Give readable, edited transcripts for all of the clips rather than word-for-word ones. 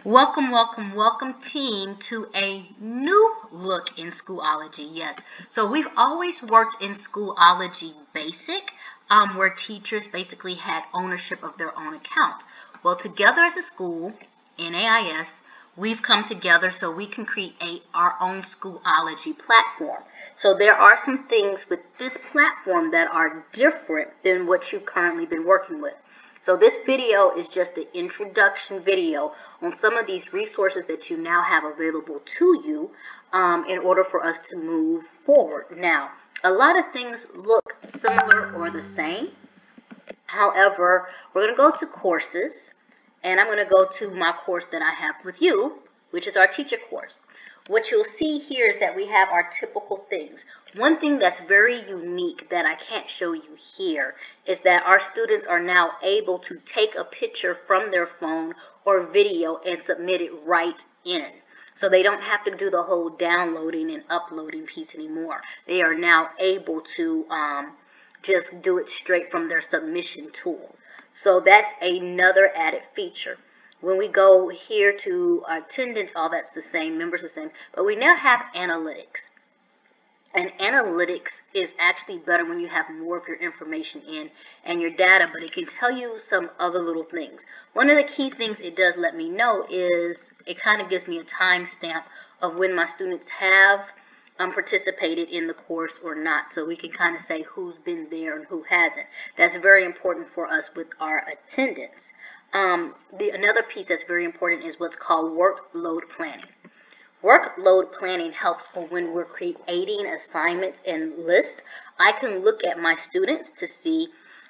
Welcome team to a new look in Schoology. Yes, so we've always worked in Schoology Basic, where teachers basically had ownership of their own accounts. Well, together as a school, NAIS, we've come together so we can create our own Schoology platform. So there are some things with this platform that are different than what you've currently been working with. So this video is just the introduction video on some of these resources that you now have available to you in order for us to move forward. Now, a lot of things look similar or the same. However, we're going to go to courses, and I'm going to go to my course that I have with you, which is our teacher course. What you'll see here is that we have our typical things. One thing that's very unique that I can't show you here is that our students are now able to take a picture from their phone or video and submit it right in. So they don't have to do the whole downloading and uploading piece anymore. They are now able to just do it straight from their submission tool. So that's another added feature. When we go here to attendance, all that's the same, members are the same, but we now have analytics. And analytics is actually better when you have more of your information in and your data, but it can tell you some other little things. One of the key things it does let me know is it kind of gives me a timestamp of when my students have participated in the course or not, so we can kind of say who's been there and who hasn't. That's very important for us with our attendance. Another piece that's very important is what's called workload planning. Workload planning helps for when we're creating assignments and lists. I can look at my students to see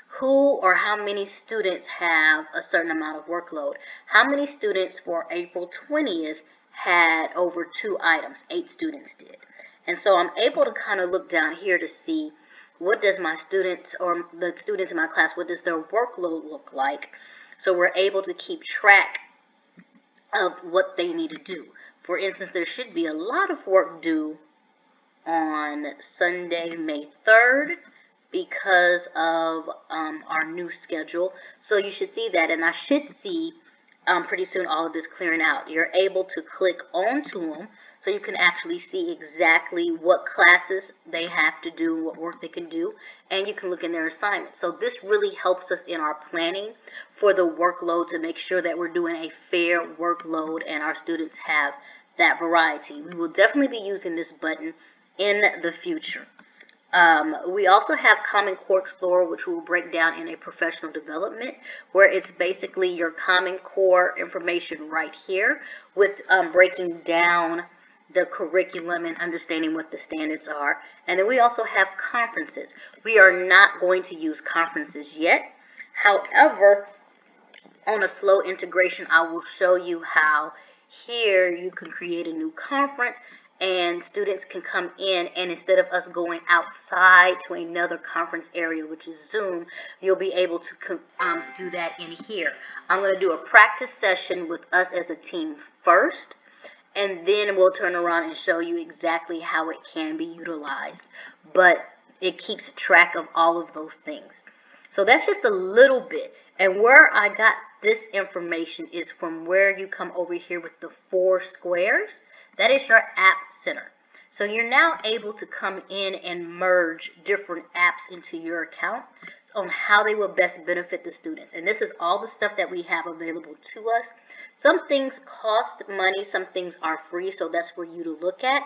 who or how many students have a certain amount of workload. How many students for April 20th had over 2 items? 8 students did. And so I'm able to kind of look down here to see what does my students or the students in my class, what does their workload look like? So we're able to keep track of what they need to do. For instance, there should be a lot of work due on Sunday, May 3rd because of our new schedule. So you should see that, and I should see pretty soon all of this clearing out. You're able to click onto them so you can actually see exactly what classes they have to do, what work they can do, and you can look in their assignments. So this really helps us in our planning for the workload to make sure that we're doing a fair workload and our students have that variety. We will definitely be using this button in the future. We also have Common Core Explorer, which we'll break down in a professional development, where it's basically your Common Core information right here with breaking down the curriculum and understanding what the standards are. And then we also have conferences. We are not going to use conferences yet. However, on a slow integration, I will show you how here you can create a new conference and students can come in, and instead of us going outside to another conference area, which is Zoom, you'll be able to do that in here. I'm going to do a practice session with us as a team first, and then we'll turn around and show you exactly how it can be utilized. But it keeps track of all of those things. So that's just a little bit. And where I got this information is from where you come over here with the 4 squares. That is your app center. So you're now able to come in and merge different apps into your account on how they will best benefit the students. And this is all the stuff that we have available to us. Some things cost money, some things are free, so that's for you to look at.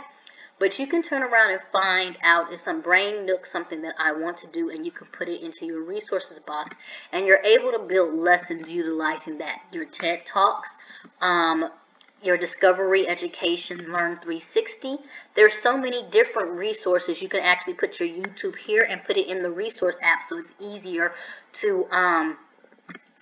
But you can turn around and find out, is some brain nook something that I want to do, and you can put it into your resources box, and you're able to build lessons utilizing that. Your TED Talks, your Discovery Education Learn 360. There's so many different resources. You can actually put your YouTube here and put it in the resource app so it's easier to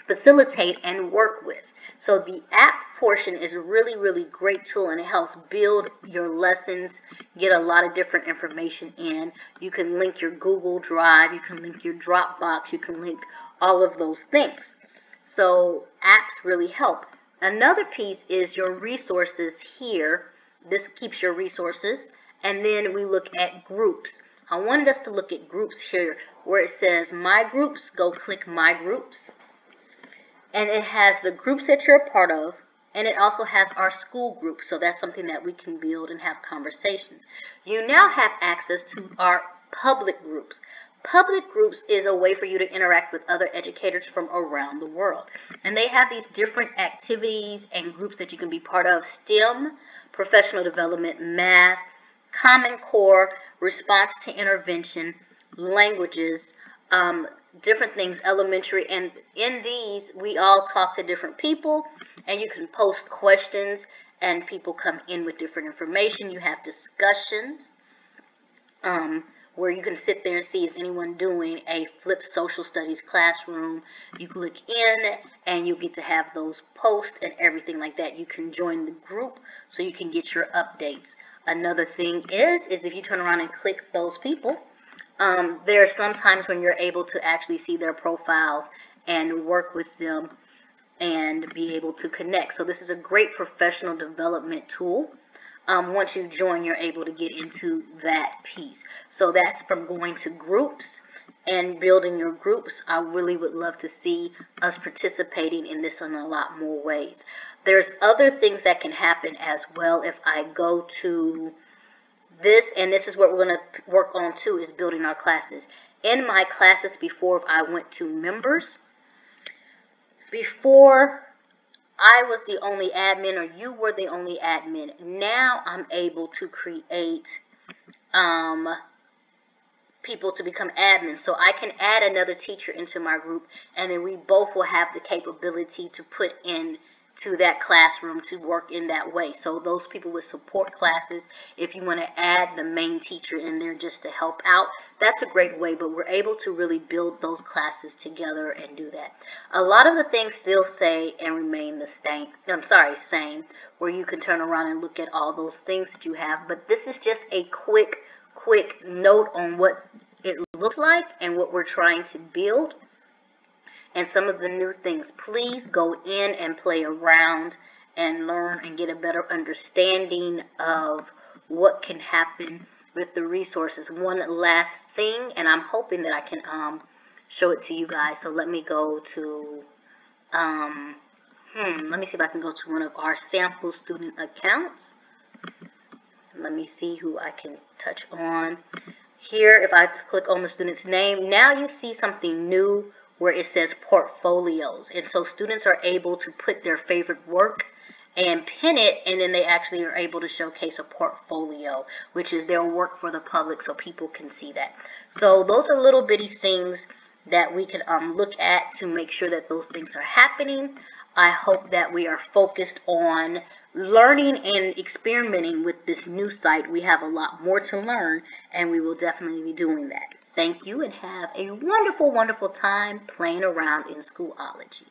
facilitate and work with. So the app portion is a really, really great tool, and it helps build your lessons, get a lot of different information in. You can link your Google Drive, you can link your Dropbox, you can link all of those things. So apps really help. Another piece is your resources here. This keeps your resources. And then we look at groups. I wanted us to look at groups here where it says My Groups. Go click My Groups. And it has the groups that you're a part of, And it also has our school group, so that's something that we can build and have conversations. You now have access to our public groups. Public groups is a way for you to interact with other educators from around the world. And they have these different activities and groups that you can be part of: STEM, professional development, math, Common Core, response to intervention, languages, different things, elementary. And in these, we all talk to different people, and you can post questions, and people come in with different information. You have discussions where you can sit there and see, is anyone doing a flipped social studies classroom? You click in, and you get to have those posts and everything like that. You can join the group so you can get your updates. Another thing is if you turn around and click those people, there are some times when you're able to actually see their profiles and work with them and be able to connect. So this is a great professional development tool. Once you join, you're able to get into that piece. So that's from going to groups and building your groups. I really would love to see us participating in this in a lot more ways. There's other things that can happen as well. If I go to this, and this is what we're going to work on too, is building our classes. In my classes before, I went to members. Before, I was the only admin, or you were the only admin. Now I'm able to create people to become admins. So I can add another teacher into my group, and then we both will have the capability to put in to that classroom to work in that way. So those people with support classes, if you want to add the main teacher in there just to help out, that's a great way. But we're able to really build those classes together and do that. A lot of the things still say and remain the same, where you can turn around and look at all those things that you have. But this is just a quick note on what it looks like and what we're trying to build. And some of the new things. Please go in and play around and learn and get a better understanding of what can happen with the resources. One last thing, and I'm hoping that I can show it to you guys. So let me go to, let me see if I can go to one of our sample student accounts. Let me see who I can touch on. Here, if I click on the student's name, now you see something new where it says portfolios. And so students are able to put their favorite work and pin it, and then they actually are able to showcase a portfolio, which is their work for the public so people can see that. So those are little bitty things that we can look at to make sure that those things are happening. I hope that we are focused on learning and experimenting with this new site. We have a lot more to learn, and we will definitely be doing that. Thank you, and have a wonderful, wonderful time playing around in Schoology.